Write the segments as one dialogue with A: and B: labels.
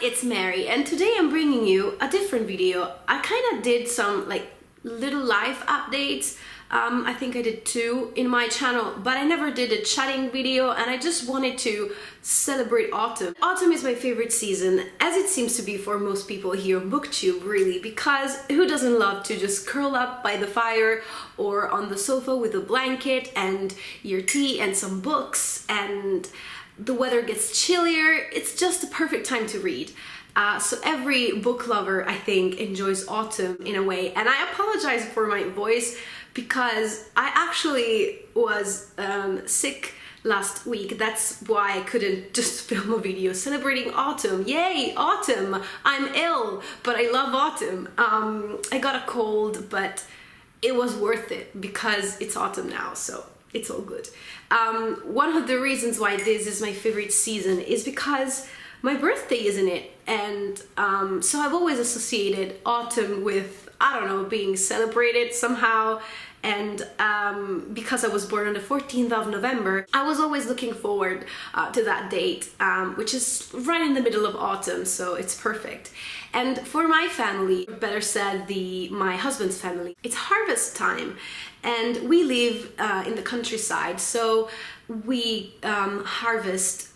A: it's Mary, and today I'm bringing you a different video. I kind of did some little life updates. I think I did 2 in my channel, but I never did a chatting video, and I just wanted to celebrate autumn. Autumn is my favorite season, as it seems to be for most people here on BookTube, really, because who doesn't love to just curl up by the fire or on the sofa with a blanket and your tea and some books, and the weather gets chillier. It's just the perfect time to read. So every book lover, I think, enjoys autumn in a way, and I apologize for my voice because I actually was sick last week. That's why I couldn't just film a video celebrating autumn. Yay, autumn! I'm ill, but I love autumn. I got a cold, but it was worth it because it's autumn now, so it's all good. One of the reasons why this is my favorite season is because my birthday is in it, and so I've always associated autumn with, I don't know, being celebrated somehow. And because I was born on the 14th of November, I was always looking forward to that date, which is right in the middle of autumn, so it's perfect. And for my family, better said my husband's family, it's harvest time, and we live in the countryside, so we harvest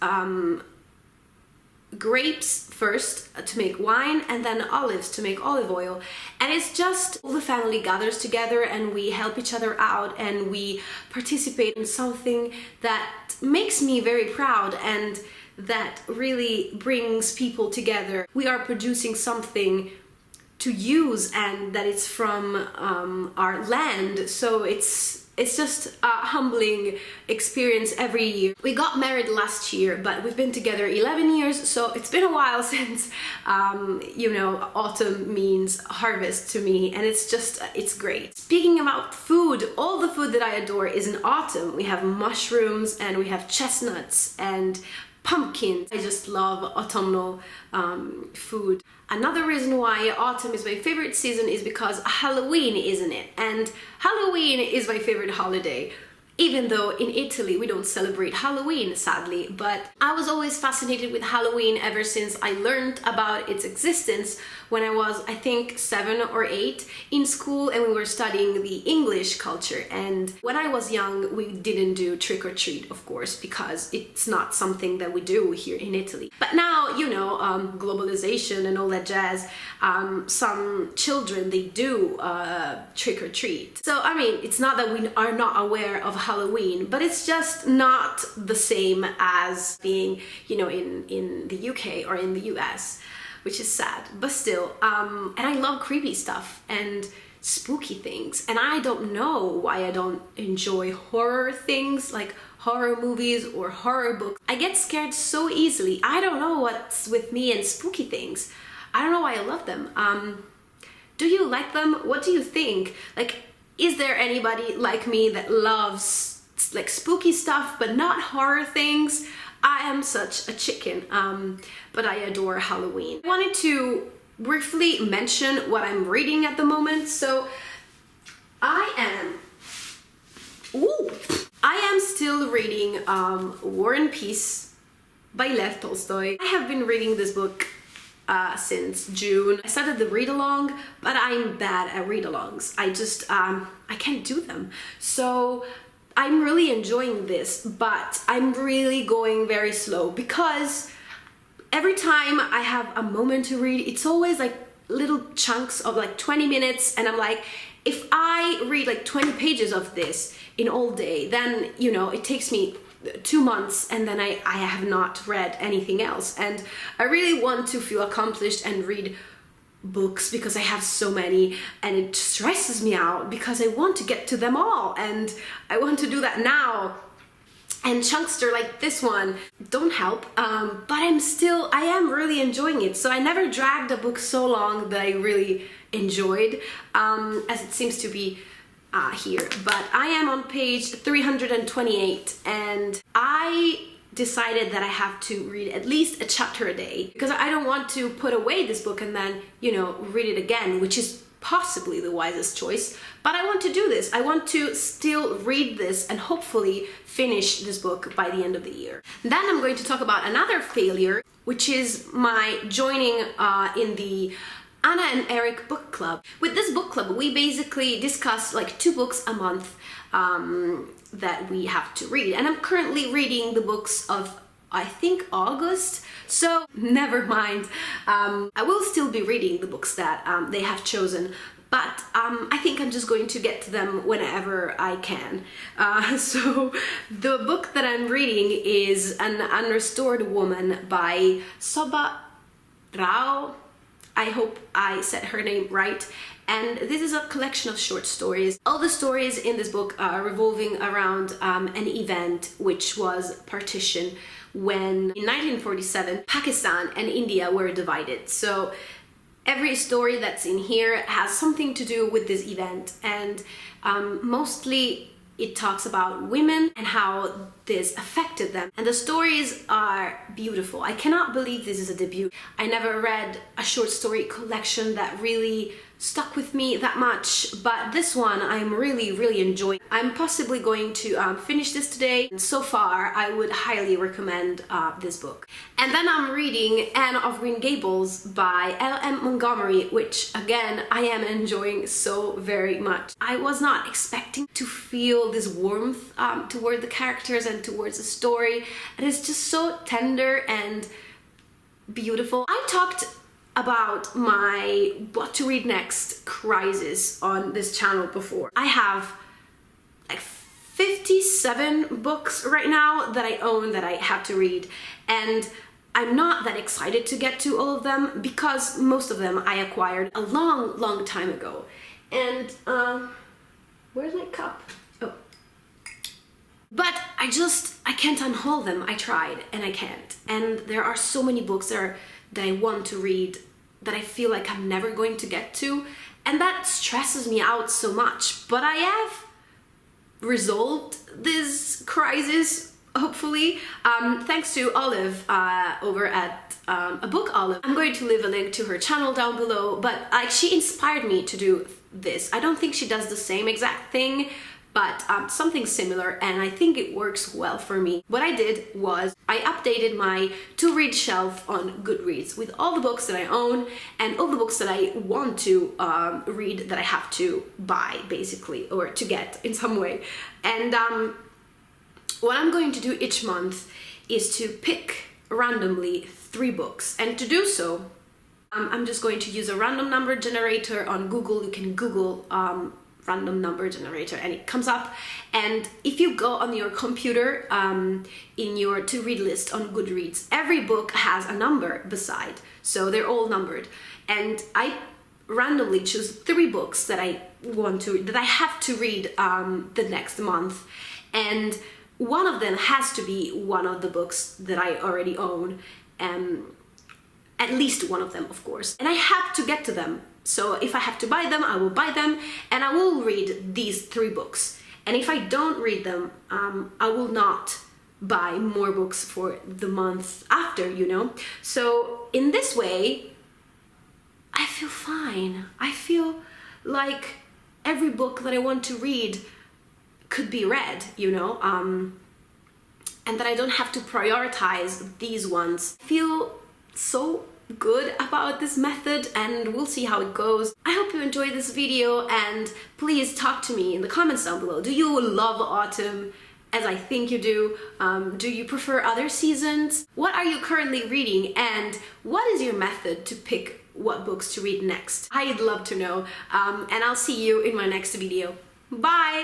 A: grapes first to make wine, and then olives to make olive oil. And it's just all the family gathers together and we help each other out and we participate in something that makes me very proud and that really brings people together. We are producing something to use, and that it's from our land, so it's just a humbling experience every year. We got married last year, but we've been together 11 years, so it's been a while since, you know, autumn means harvest to me, and it's great. Speaking about food, all the food that I adore is in autumn. We have mushrooms, and we have chestnuts, and pumpkins. I just love autumnal food. Another reason why autumn is my favorite season is because Halloween is in it, and Halloween is my favorite holiday. Even though in Italy we don't celebrate Halloween, sadly, but I was always fascinated with Halloween ever since I learned about its existence when I was, I think, 7 or 8 in school, and we were studying the English culture. And when I was young, we didn't do trick-or-treat, of course, because it's not something that we do here in Italy. But now, you know, globalization and all that jazz, some children, they do trick-or-treat. So, I mean, it's not that we are not aware of Halloween, but it's just not the same as being, you know, in the UK or in the US, which is sad, but still. And I love creepy stuff and spooky things, and I don't know why I don't enjoy horror things like horror movies or horror books. I get scared so easily. I don't know what's with me and spooky things. I don't know why I love them. Do you like them? What do you think? Like, is there anybody like me that loves like spooky stuff but not horror things? I am such a chicken, but I adore Halloween. I wanted to briefly mention what I'm reading at the moment. So I am still reading War and Peace by Lev Tolstoj. I have been reading this book since June. I started the read-along, but I'm bad at read-alongs. I just, I can't do them. So I'm really enjoying this, but I'm really going very slow because every time I have a moment to read, it's always like little chunks of like 20 minutes, and I'm like, if I read like 20 pages of this in all day, then, you know, it takes me 2 months, and then I have not read anything else. And I really want to feel accomplished and read books because I have so many, and it stresses me out because I want to get to them all, and I want to do that now. And chunkster like this one don't help, but I am really enjoying it. So I never dragged a book so long that I really enjoyed, as it seems to be here. But I am on page 328, and I decided that I have to read at least a chapter a day because I don't want to put away this book and then, you know, read it again, which is possibly the wisest choice, but I want to do this. I want to still read this and hopefully finish this book by the end of the year. Then I'm going to talk about another failure, which is my joining in the Anna and Eric book club. With this book club, we basically discuss like 2 books a month that we have to read. And I'm currently reading the books of, I think, August, so never mind. I will still be reading the books that they have chosen, but I think I'm just going to get to them whenever I can. So the book that I'm reading is An Unrestored Woman by Shobha. I hope I said her name right. And this is a collection of short stories. All the stories in this book are revolving around an event, which was partition, when in 1947 Pakistan and India were divided. So every story that's in here has something to do with this event, and mostly it talks about women and how this affected them. And the stories are beautiful. I cannot believe this is a debut. I never read a short story collection that really stuck with me that much, but this one I'm really enjoying. I'm possibly going to finish this today. And so far, I would highly recommend this book. And then I'm reading Anne of Green Gables by L.M. Montgomery, which again, I am enjoying so very much. I was not expecting to feel this warmth toward the characters and towards the story. And it's just so tender and beautiful. I talked about my what to read next crisis on this channel before. I have like 57 books right now that I own that I have to read, and I'm not that excited to get to all of them because most of them I acquired a long time ago. And where's my cup? Oh. But I can't unhaul them. I tried and I can't. And there are so many books that I want to read that I feel like I'm never going to get to, and that stresses me out so much. But I have resolved this crisis, hopefully, thanks to Olive over at a book Olive. I'm going to leave a link to her channel down below, but like, she inspired me to do this. I don't think she does the same exact thing, but something similar, and I think it works well for me. What I did was I updated my to-read shelf on Goodreads with all the books that I own and all the books that I want to read that I have to buy, basically, or to get in some way. And what I'm going to do each month is to pick randomly 3 books, and to do so, I'm just going to use a random number generator on Google. You can Google random number generator and it comes up, and if you go on your computer in your to-read list on Goodreads, every book has a number beside, so they're all numbered, and I randomly choose 3 books that I have to read the next month, and one of them has to be one of the books that I already own, at least one of them, of course, and I have to get to them. So if I have to buy them, I will buy them, and I will read these 3 books. And if I don't read them, I will not buy more books for the month after, you know? So in this way, I feel fine. I feel like every book that I want to read could be read, you know? And that I don't have to prioritize these ones. I feel so good about this method, and we'll see how it goes. I hope you enjoyed this video, and please talk to me in the comments down below. Do you love autumn as I think you do? Do you prefer other seasons? What are you currently reading, and what is your method to pick what books to read next? I'd love to know, and I'll see you in my next video. Bye!